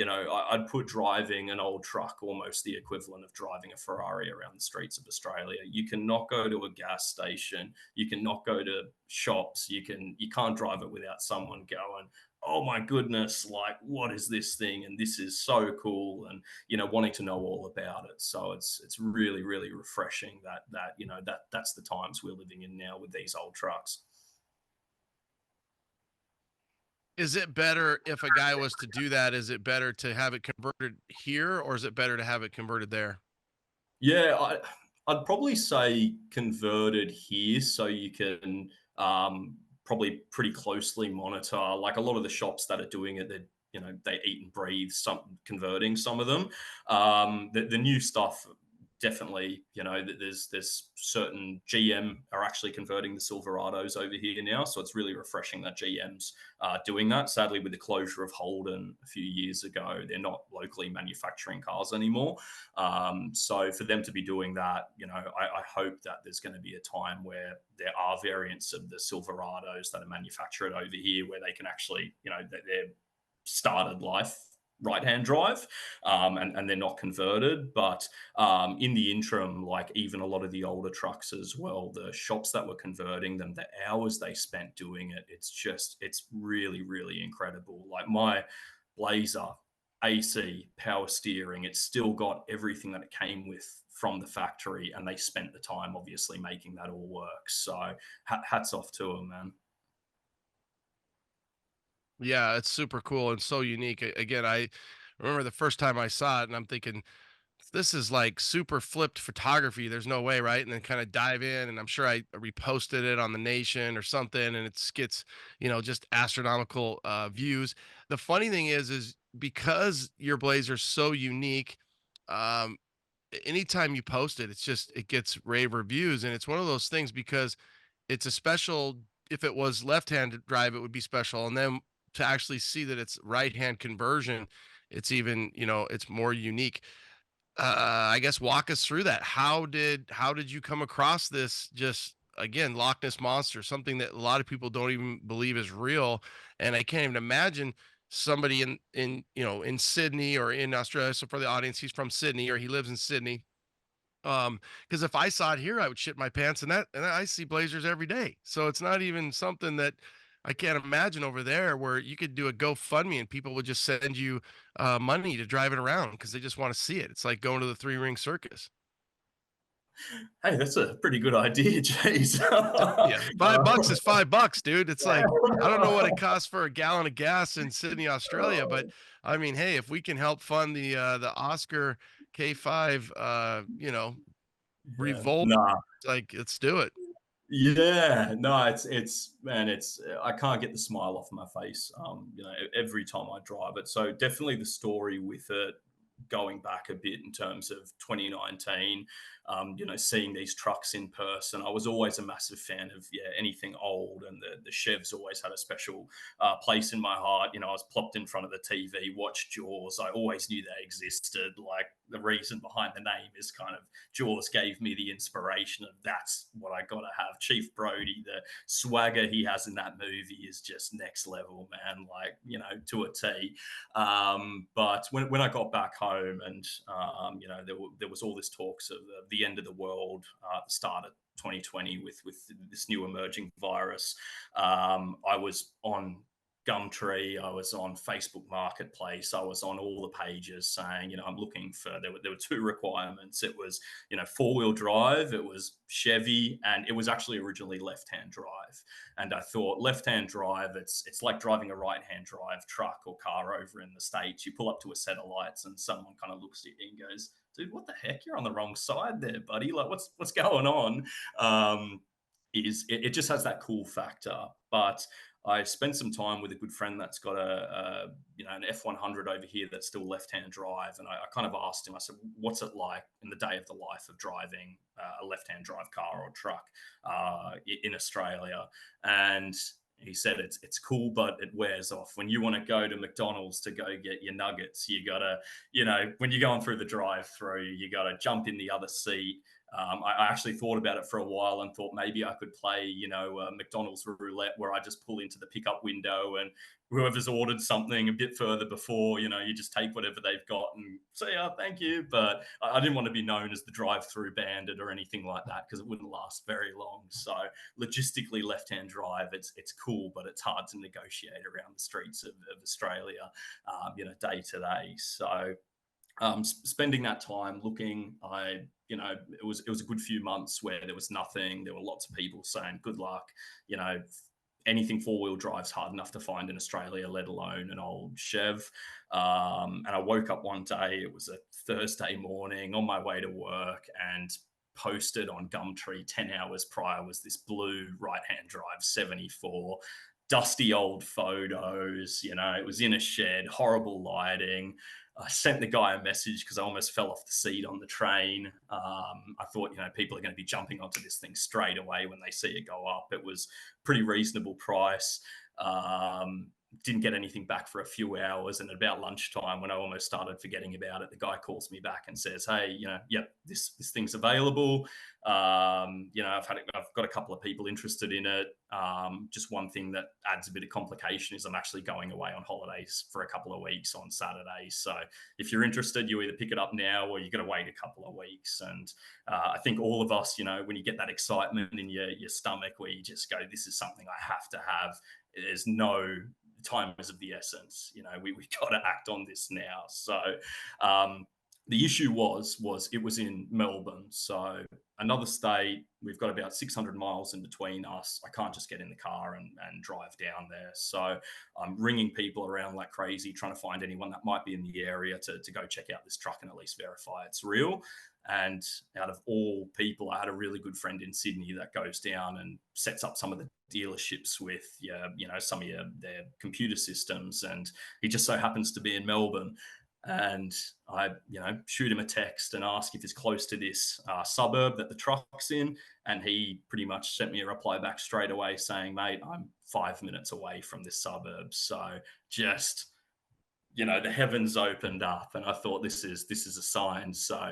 I'd put driving an old truck almost the equivalent of driving a Ferrari around the streets of Australia. You cannot go to a gas station. You cannot go to shops. You can't drive it without someone going, oh my goodness, like what is this thing? And this is so cool, and wanting to know all about it. So it's really, really refreshing that's the times we're living in now with these old trucks. Is it better if a guy was to do that? Is it better to have it converted here, or is it better to have it converted there? Yeah, I'd probably say converted here so you can probably pretty closely monitor. Like a lot of the shops that are doing it, they eat and breathe some converting some of them. The new stuff definitely, there's certain GM are actually converting the Silverados over here now, so it's really refreshing that GM's doing that. Sadly, with the closure of Holden a few years ago, they're not locally manufacturing cars anymore. So for them to be doing that, I hope that there's going to be a time where there are variants of the Silverados that are manufactured over here where they can actually, their started life right-hand drive, and they're not converted. But in the interim, like even a lot of the older trucks as well, the shops that were converting them, the hours they spent doing it, it's really, really incredible. Like my Blazer, AC, power steering, it's still got everything that it came with from the factory, and they spent the time obviously making that all work. So hats off to them, man. Yeah, it's super cool and so unique. Again, I remember the first time I saw it and I'm thinking, this is like super flipped photography. There's no way, right? And then kind of dive in, and I'm sure I reposted it on the Nation or something, and it gets, just astronomical views. The funny thing is because your Blazer's so unique, um, anytime you post it, it gets rave reviews, and it's one of those things because it's a special. If it was left-hand drive, it would be special, and then to actually see that it's right-hand conversion, it's even, it's more unique. I guess walk us through that. How did you come across this? Just again, Loch Ness monster, something that a lot of people don't even believe is real, and I can't even imagine somebody in Sydney or in Australia. So for the audience, he's from Sydney or he lives in Sydney. Because if I saw it here, I would shit my pants, and I see Blazers every day. So it's not even something that I can't imagine over there where you could do a GoFundMe and people would just send you money to drive it around because they just want to see it. It's like going to the three-ring circus. Hey, that's a pretty good idea, Jeez. Yeah, $5 is $5, dude. It's like I don't know what it costs for a gallon of gas in Sydney, Australia, but I mean, hey, if we can help fund the Oscar K5, Yeah. revolt, Nah. like let's do it. Yeah, no, it's man, I can't get the smile off my face, every time I drive it. So definitely the story with it going back a bit in terms of 2019, seeing these trucks in person. I was always a massive fan of anything old, and the Chevs always had a special place in my heart. I was plopped in front of the TV, watched Jaws. I always knew they existed. Like the reason behind the name is kind of Jaws gave me the inspiration of that's what I got to have. Chief Brody, the swagger he has in that movie is just next level, man. Like to a T. But when I got back home, and there was all this talks of the end of the world at the start of 2020 with this new emerging virus. I was on Gumtree, I was on Facebook Marketplace, I was on all the pages saying, I'm looking for, there were two requirements. It was, four-wheel drive, it was Chevy, and it was actually originally left-hand drive. And I thought left-hand drive, it's like driving a right-hand drive truck or car over in the States. You pull up to a set of lights and someone kind of looks at you and goes, dude, what the heck? You're on the wrong side there, buddy. Like what's going on? It just has that cool factor. But I spent some time with a good friend that's got an F100 over here that's still left-hand drive, and I kind of asked him. I said, "What's it like in the day of the life of driving a left-hand drive car or truck in Australia?" And he said it's cool, but it wears off. When you want to go to McDonald's to go get your nuggets, you gotta, when you're going through the drive-through, you gotta jump in the other seat. I actually thought about it for a while and thought maybe I could play, McDonald's roulette where I just pull into the pickup window and whoever's ordered something a bit further before, you just take whatever they've got and say, oh, thank you. But I didn't want to be known as the drive-through bandit or anything like that because it wouldn't last very long. So logistically, left-hand drive, it's cool, but it's hard to negotiate around the streets of Australia, day to day. So spending that time looking, it was a good few months where there was nothing. There were lots of people saying, "Good luck," you know. Anything four-wheel drive's hard enough to find in Australia, let alone an old Chev. And I woke up one day, it was a Thursday morning on my way to work, and posted on Gumtree 10 hours prior was this blue right-hand drive 74, dusty old photos. It was in a shed, horrible lighting. I sent the guy a message because I almost fell off the seat on the train. I thought, people are going to be jumping onto this thing straight away when they see it go up. It was pretty reasonable price. Didn't get anything back for a few hours. And at about lunchtime, when I almost started forgetting about it, the guy calls me back and says, "Hey, this thing's available. I've got a couple of people interested in it. Just one thing that adds a bit of complication is I'm actually going away on holidays for a couple of weeks on Saturday. So if you're interested, you either pick it up now or you're going to wait a couple of weeks." And I think all of us, when you get that excitement in your stomach where you just go, "This is something I have to have." There's no time is of the essence. We got to act on this now. So the issue was it was in Melbourne. So another state, we've got about 600 miles in between us. I can't just get in the car and drive down there. So I'm ringing people around like crazy, trying to find anyone that might be in the area to go check out this truck and at least verify it's real. And out of all people, I had a really good friend in Sydney that goes down and sets up some of the dealerships with some of their computer systems. And he just so happens to be in Melbourne. And I, shoot him a text and ask if it's close to this suburb that the truck's in. And he pretty much sent me a reply back straight away saying, "Mate, I'm 5 minutes away from this suburb." So just, the heavens opened up and I thought this is a sign. So